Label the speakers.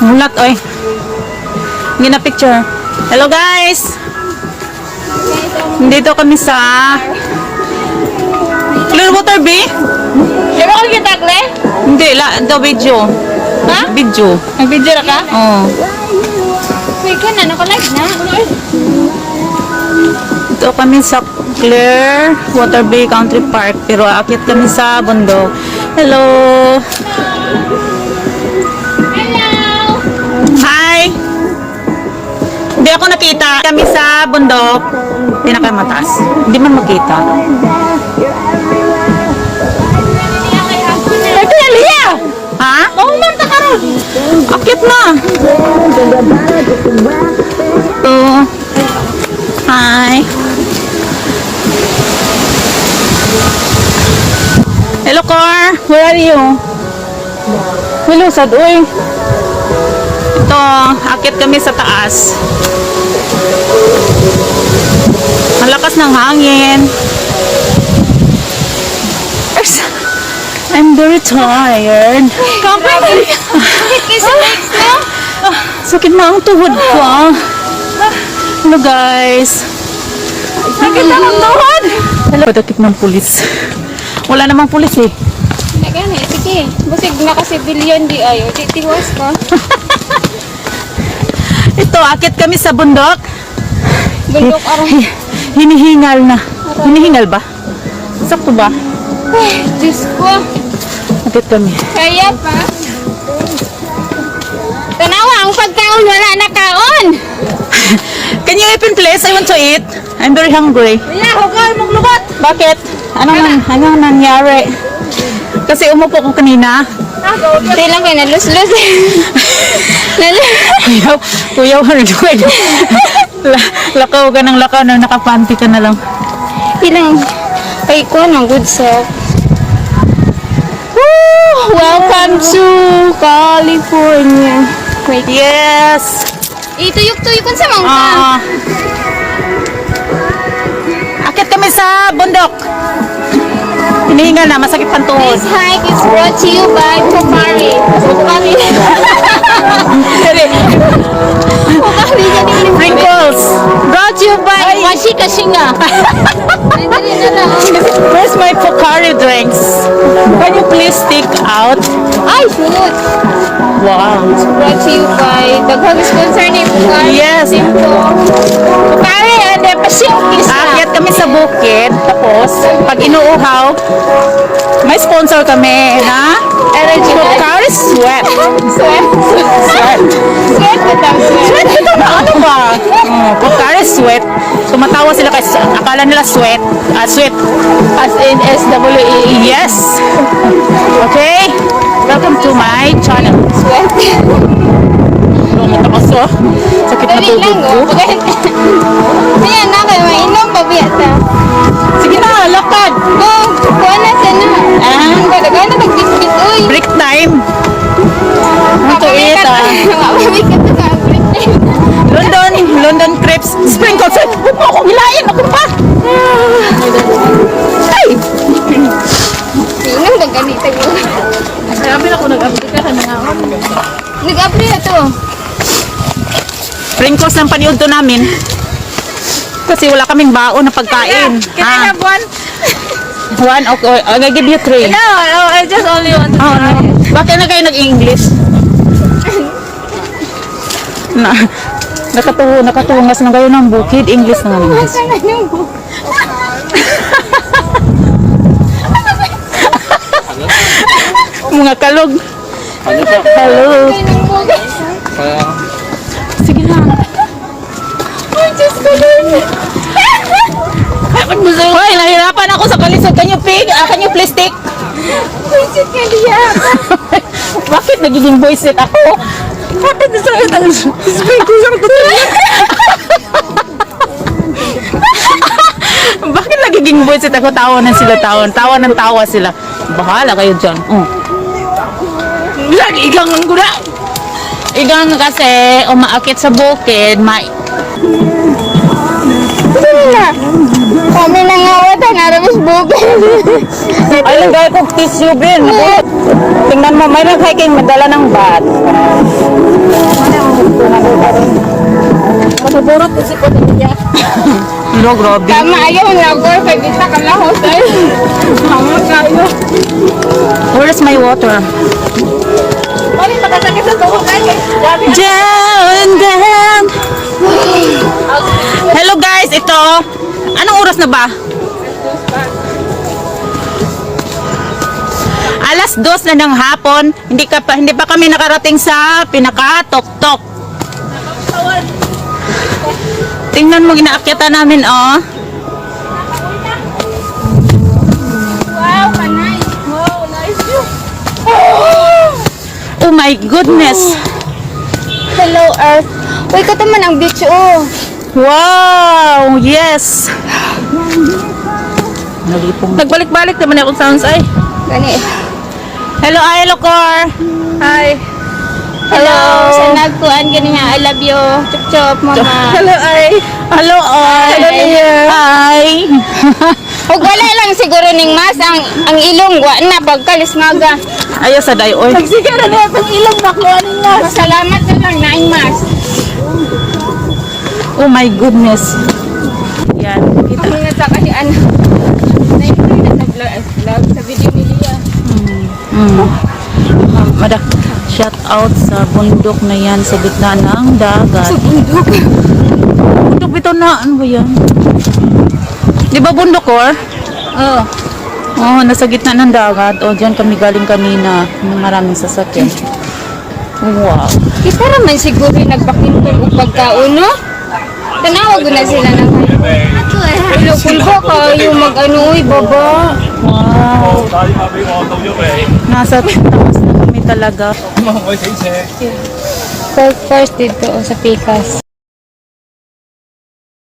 Speaker 1: Mulat, oy. Gina picture. Hello guys. Dito kami sa Clearwater Bay.
Speaker 2: Di ba kung kita, Gle?
Speaker 1: Hindi, the video.
Speaker 2: Ha?
Speaker 1: Video.
Speaker 2: Nag-video na ka?
Speaker 1: Oh.
Speaker 2: Wait ka na, naka-live na.
Speaker 1: Dito kami sa Clearwater Bay Country Park. Pero akit kami sa bundok. Hello.
Speaker 2: Hello!
Speaker 1: Hi. Hindi ako nakita. Kami sa bundok. Pinakamataas. Hindi man makita.
Speaker 2: Ito yan, Lia!
Speaker 1: Ha?
Speaker 2: Maumanta ka ron!
Speaker 1: Akit na. Ito. Hi. Hello, Car. Where are you? Hello, sad. Uy. Ito, akit kami sa taas. Ang lakas ng hangin. I'm very tired.
Speaker 2: Kapag! Kisa legs na?
Speaker 1: Sakit na ang tuhod ko. Hello, guys.
Speaker 2: Sakit na ang tuhod!
Speaker 1: Hello. Padakip ng pulis. Wala namang pulis eh.
Speaker 2: Nagani, sige. Busig na kasi bilyon di ayo. Di tiwas ka.
Speaker 1: Ito, akit kami sa bundok.
Speaker 2: Bundok arang.
Speaker 1: Hinihingal na. Hinihingal ba? Sakto ba?
Speaker 2: Ay, Diyos ko.
Speaker 1: Akit kami.
Speaker 2: Kaya pa. Tanawa, ang pagkaon wala na kaon.
Speaker 1: Can you open please? I want to eat. I'm very hungry.
Speaker 2: Wala, huwag maglubat.
Speaker 1: Bakit? Anong nangyari? Kasi umupo ko kanina.
Speaker 2: Hindi lang kayo, nalus-lus.
Speaker 1: Kuyaw, lakaw ka ng lakaw na nakapanty ka na lang.
Speaker 2: Ilang, ay ko ng good self. Woo! Welcome to California. Wait,
Speaker 1: Yes!
Speaker 2: ituyok-tuyokon sa mangka.
Speaker 1: Akit kami sa bundok. Hinihingal na, masakit pang tuhod.
Speaker 2: This hike is brought to you by Pocari. Pocari. Pocari ganun.
Speaker 1: Wrinkles!
Speaker 2: Brought to you by Washika Shinga.
Speaker 1: Where's my Pocari drinks? Can you please stick out?
Speaker 2: Ay, sunod.
Speaker 1: Wow!
Speaker 2: Brought to you by daghang sponsor ni Pocari.
Speaker 1: Yes.
Speaker 2: Pocari and the Pacific.
Speaker 1: Aakyat kami sa bukid, tapos pag inuuhaw, may sponsor kami na
Speaker 2: Energy
Speaker 1: Pocari Sweat.
Speaker 2: Sweat.
Speaker 1: Sweat.
Speaker 2: Sweat na daw, sweat.
Speaker 1: Sweat ito na ano ba? Pocari Sweat. Tumatawa sila kasi akala nila sweat. Sweat.
Speaker 2: As in SWE.
Speaker 1: Yes. Okay. Welcome to my channel.
Speaker 2: Sweat.
Speaker 1: Lumot ako so. Sakit na
Speaker 2: Dali
Speaker 1: tubig
Speaker 2: lang,
Speaker 1: ko.
Speaker 2: oh. Ayan na kayo, mainom pa biyata.
Speaker 1: Sige na, lakad.
Speaker 2: Go, kuha na sana. Ang galaga na nag-bisbis, uy.
Speaker 1: Break time. Want to eat
Speaker 2: Mamawi ka to sa break time.
Speaker 1: London crepes. Sprinkles. Huwag mo akong hilayin. Ako pa. Ay!
Speaker 2: Sinong ba ganito mo?
Speaker 1: Sabi na ako nag-update ka na nga.
Speaker 2: Nag-upload na to.
Speaker 1: Sprinkles ng paniod to namin. Kasi wala kaming baon na pagkain.
Speaker 2: Kita na buwan.
Speaker 1: One, okay. I'll give you three.
Speaker 2: No, I just only want to
Speaker 1: Oh, no. Bakit na kayo nag-English? Nakatuhungas na kayo ng bukid. English na nga naman.
Speaker 2: Sana yung book.
Speaker 1: Mga kalog. Hello.
Speaker 2: Kayo ng book.
Speaker 1: Sige lang.
Speaker 2: Ay, Diyos ko Lord.
Speaker 1: Hoy, nahirapan ako sa kalisod. Can you please take?
Speaker 2: Visit ka niya.
Speaker 1: Bakit nagiging voice set ako? Bakit nasakit ang sprinkles ang tutuloy? Bakit nagiging voice set ako? Tawa ng tawa sila. Bahala kayo dyan. Igang ang gula. Igang kasi umaakit sa bukid.
Speaker 2: Kami nangawatan, narabis bukid.
Speaker 1: Ay, lagay ko tissue, Ben. Tingnan mo, may nag-hiking, madala ng bat.
Speaker 2: Masuburot po si Kuya.
Speaker 1: No, grabe.
Speaker 2: Tama, ayaw na ako. Kaya kita ka lahos ay. Tama kayo.
Speaker 1: Where's my water?
Speaker 2: Mali, makasakit sa tuhod ay.
Speaker 1: Down, down. Hello guys, ito. Anong oras na ba? Alas 2 na ng hapon. Hindi pa kami nakarating sa pinaka-tok-tok. Tingnan mo, inaakyatan namin, oh.
Speaker 2: Wow, kanay. Wow, nice view.
Speaker 1: Oh my goodness.
Speaker 2: Hello, Earth. Uy, ito man ang beach, oh.
Speaker 1: Wow, yes. Nagbalik-balik naman ako sounds ay.
Speaker 2: Gani.
Speaker 1: Hello, Ailocor.
Speaker 2: Hi. Hello. Sa nagkuhan gani nga, I love you. Chup chup, mama.
Speaker 1: Hello, Ay. Hello, Ay.
Speaker 2: Hello, dear.
Speaker 1: Ay.
Speaker 2: Ug wala lang siguro ning mas ang ilong wa na pagkalismaga.
Speaker 1: Ayaw sa day, oy.
Speaker 2: Siguro na ang ilong nakuha ning mas. Salamat na lang na mas.
Speaker 1: Oh my goodness. Yan. Kita.
Speaker 2: Kami nga sa kasi ano. Vlog sa video ni Lia.
Speaker 1: Mada, shout out sa bundok na yan sa gitna ng dagat.
Speaker 2: Sa bundok.
Speaker 1: Bundok ito na, ano ba yan? Di ba bundok, or?
Speaker 2: Oh.
Speaker 1: Oh, nasa gitna ng dagat. O, dyan kami galing kanina. May maraming sasakyan. Wow.
Speaker 2: Kita raman siguro nagpakintol og pagkaon, no? Tanawag na sila ng pulbo kayo mag-ano, uy, baba.
Speaker 1: Wow. Nasa taas na kami talaga.
Speaker 2: First dito sa Pikas.